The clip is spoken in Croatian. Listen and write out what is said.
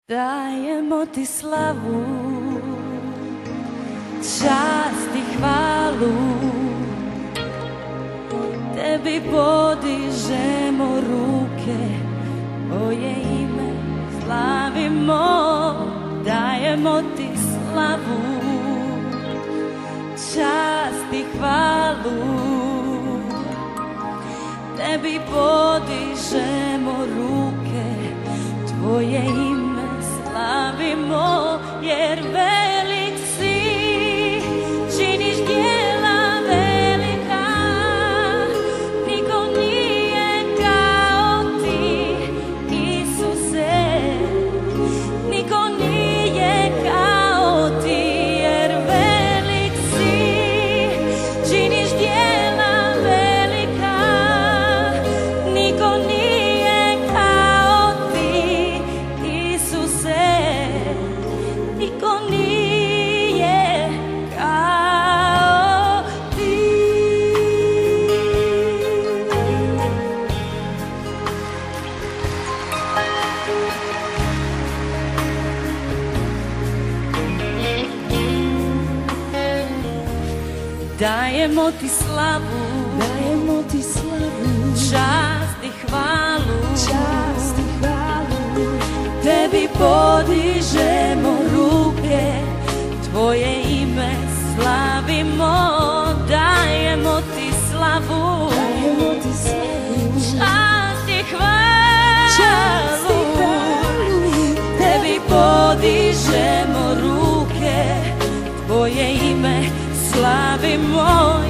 Dajemo ti slavu, čast i hvalu, tebi podižemo ruke, tvoje ime slavimo. Dajemo ti slavu, čast i hvalu, tebi podižemo ruke, tvoje ime slavimo, jer velik si, činiš djela velika, niko nije kao ti, Isuse, niko nije kao ti, jer velik si, činiš djela velika, niko nije kao ti, Isuse, niko nije kao ti. Dajemo ti slavu, Dajemo ti slavu, čast i hvalu, čast i hvalu, tebi podižemo ruke, tvoje ime slavimo. Dajemo ti slavu, dajemo ti slavu, čast i čast i hvalu, hvalu, tebi podižemo ruke, tvoje ime slavimo.